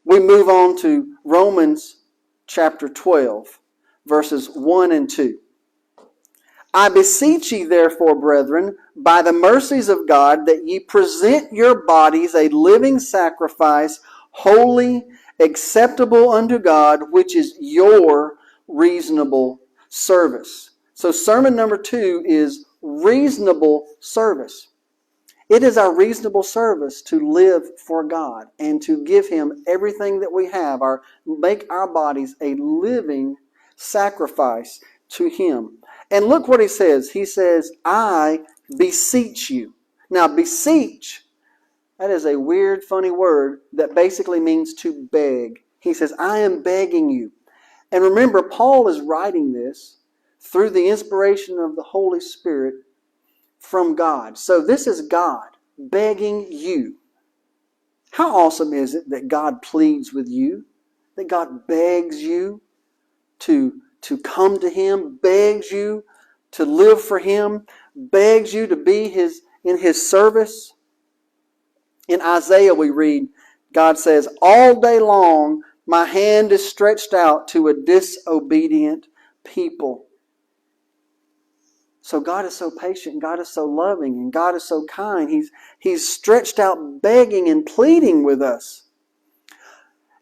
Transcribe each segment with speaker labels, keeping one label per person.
Speaker 1: we move on to Romans chapter 12, verses 1 and 2. I beseech ye therefore, brethren, by the mercies of God, that ye present your bodies a living sacrifice, holy, acceptable unto God, which is your reasonable service. So sermon number 2 is reasonable service. It is our reasonable service to live for God and to give Him everything that we have, make our bodies a living sacrifice to Him. And look what he says. He says, I beseech you. Now, beseech, that is a weird, funny word that basically means to beg. He says, I am begging you. And remember, Paul is writing this through the inspiration of the Holy Spirit from God. So this is God begging you. How awesome is it that God pleads with you? That God begs you to come to Him, begs you to live for Him, begs you to be in His service. In Isaiah we read, God says, all day long my hand is stretched out to a disobedient people. So God is so patient, God is so loving, and God is so kind. He's stretched out begging and pleading with us.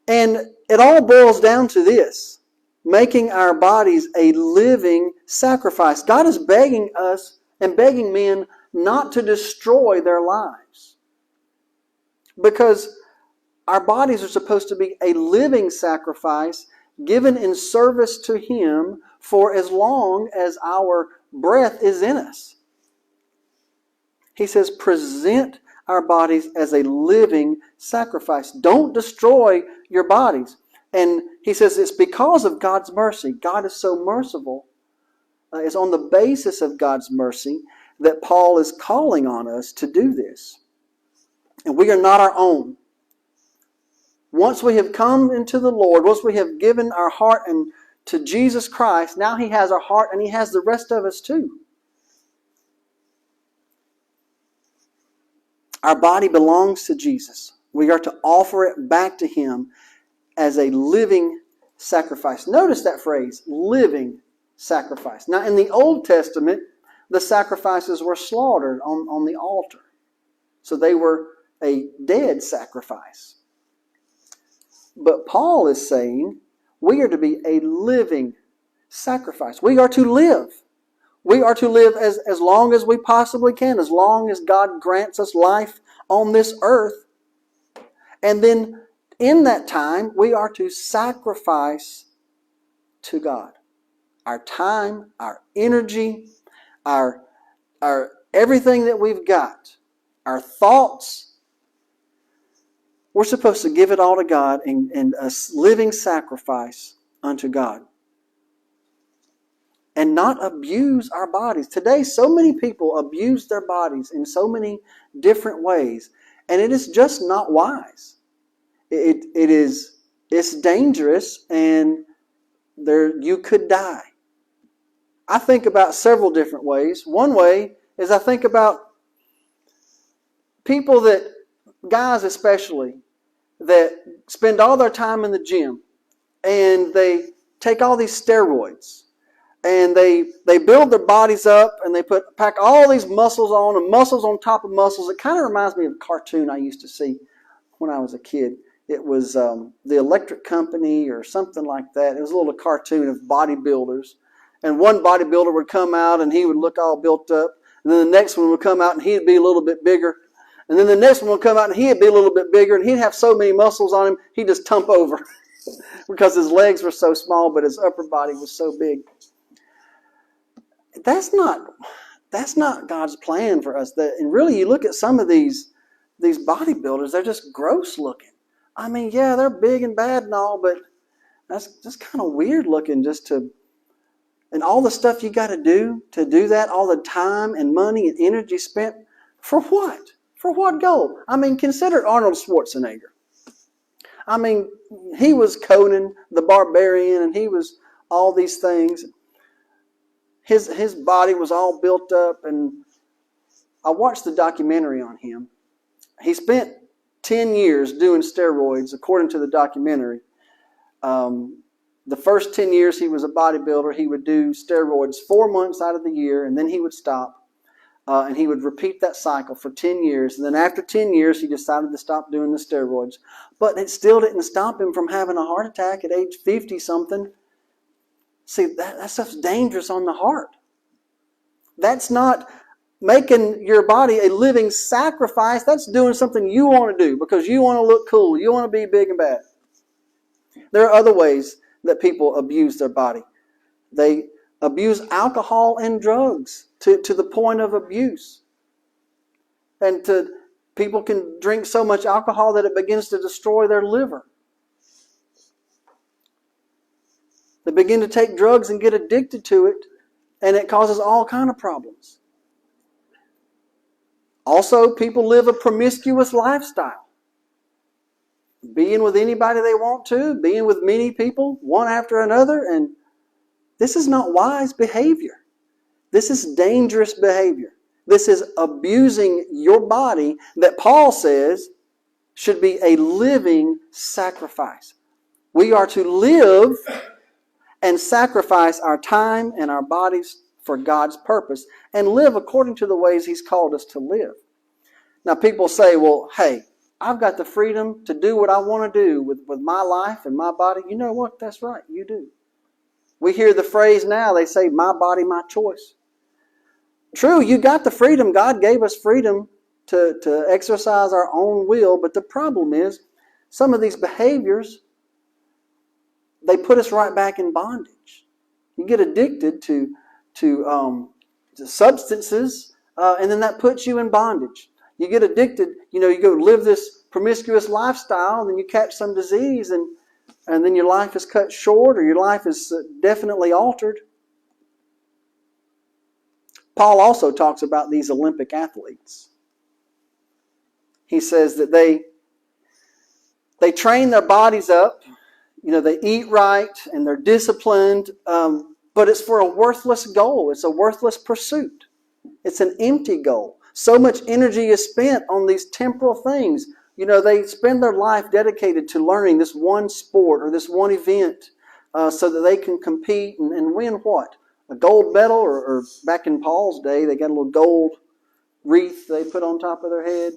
Speaker 1: And it all boils down to this: making our bodies a living sacrifice. God is begging us and begging men not to destroy their lives. Because our bodies are supposed to be a living sacrifice given in service to Him for as long as our breath is in us. He says, present our bodies as a living sacrifice. Don't destroy your bodies. And he says it's because of God's mercy. God is so merciful. It's on the basis of God's mercy that Paul is calling on us to do this. And we are not our own. Once we have come into the Lord, once we have given our heart to Jesus Christ, now He has our heart and He has the rest of us too. Our body belongs to Jesus. We are to offer it back to Him as a living sacrifice. Notice that phrase, living sacrifice. Now in the Old Testament, the sacrifices were slaughtered on the altar. So they were a dead sacrifice. But Paul is saying we are to be a living sacrifice. We are to live. We are to live as long as we possibly can, as long as God grants us life on this earth. And then in that time, we are to sacrifice to God. Our time, our energy, our everything that we've got, our thoughts. We're supposed to give it all to God and a living sacrifice unto God. And not abuse our bodies. Today, so many people abuse their bodies in so many different ways. And it is just not wise. It's dangerous, and you could die. I think about several different ways. One way is I think about people guys especially, that spend all their time in the gym and they take all these steroids and they build their bodies up and they pack all these muscles on and muscles on top of muscles. It kind of reminds me of a cartoon I used to see when I was a kid. It was the Electric Company or something like that. It was a little cartoon of bodybuilders. And one bodybuilder would come out and he would look all built up. And then the next one would come out and he'd be a little bit bigger. And then the next one would come out and he'd be a little bit bigger. And he'd have so many muscles on him, he'd just tump over. Because his legs were so small, but his upper body was so big. That's not God's plan for us. And really, you look at some of these bodybuilders, they're just gross looking. I mean, yeah, they're big and bad and all, but that's just kind of weird looking and all the stuff you got to do that, all the time and money and energy spent, for what? For what goal? I mean, consider Arnold Schwarzenegger. I mean, he was Conan the Barbarian, and he was all these things. His body was all built up, and I watched the documentary on him. He spent 10 years doing steroids, according to the documentary. The first 10 years he was a bodybuilder, he would do steroids 4 months out of the year, and then he would stop. And he would repeat that cycle for 10 years. And then after 10 years, he decided to stop doing the steroids. But it still didn't stop him from having a heart attack at age 50-something. See, that stuff's dangerous on the heart. That's not making your body a living sacrifice. That's doing something you want to do because you want to look cool. You want to be big and bad. There are other ways that people abuse their body. They abuse alcohol and drugs to the point of abuse. And people can drink so much alcohol that it begins to destroy their liver. They begin to take drugs and get addicted to it, and it causes all kinds of problems. Also, people live a promiscuous lifestyle. Being with anybody they want to, being with many people, one after another, and this is not wise behavior. This is dangerous behavior. This is abusing your body that Paul says should be a living sacrifice. We are to live and sacrifice our time and our bodies for God's purpose and live according to the ways He's called us to live. Now people say, well, hey, I've got the freedom to do what I want to do with my life and my body. You know what? That's right. You do. We hear the phrase now, they say, my body, my choice. True, you got the freedom. God gave us freedom to exercise our own will, but the problem is some of these behaviors, they put us right back in bondage. You get addicted to substances, and then that puts you in bondage. You get addicted, you go live this promiscuous lifestyle, and then you catch some disease, and then your life is cut short, or your life is definitely altered. Paul also talks about these Olympic athletes. He says that they train their bodies up, they eat right, and they're disciplined, but it's for a worthless goal. It's a worthless pursuit. It's an empty goal. So much energy is spent on these temporal things. They spend their life dedicated to learning this one sport or this one event so that they can compete and win what? A gold medal, or back in Paul's day, they got a little gold wreath they put on top of their head.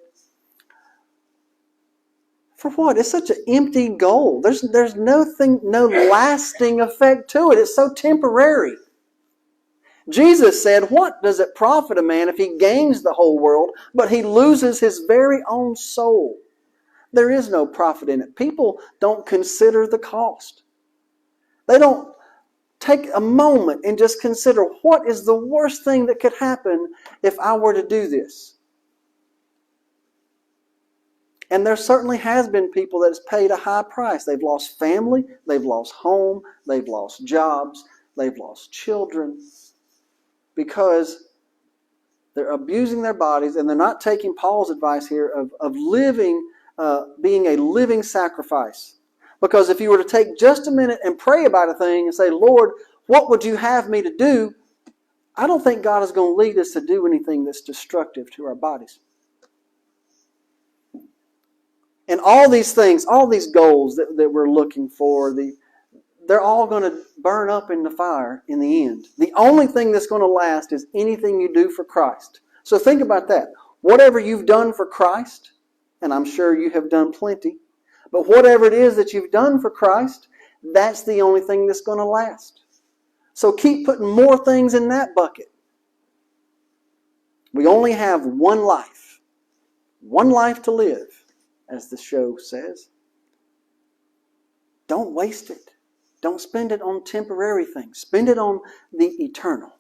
Speaker 1: For what? It's such an empty goal. There's no lasting effect to it. It's so temporary. Jesus said, what does it profit a man if he gains the whole world, but he loses his very own soul? There is no profit in it. People don't consider the cost. They don't take a moment and just consider what is the worst thing that could happen if I were to do this. And there certainly has been people that has paid a high price. They've lost family, they've lost home, they've lost jobs, they've lost children because they're abusing their bodies and they're not taking Paul's advice here of living, being a living sacrifice. Because if you were to take just a minute and pray about a thing and say, Lord, what would you have me to do? I don't think God is going to lead us to do anything that's destructive to our bodies. And all these things, all these goals that we're looking for, they're all going to burn up in the fire in the end. The only thing that's going to last is anything you do for Christ. So think about that. Whatever you've done for Christ, and I'm sure you have done plenty, but whatever it is that you've done for Christ, that's the only thing that's going to last. So keep putting more things in that bucket. We only have one life to live, as the show says. Don't waste it. Don't spend it on temporary things. Spend it on the eternal.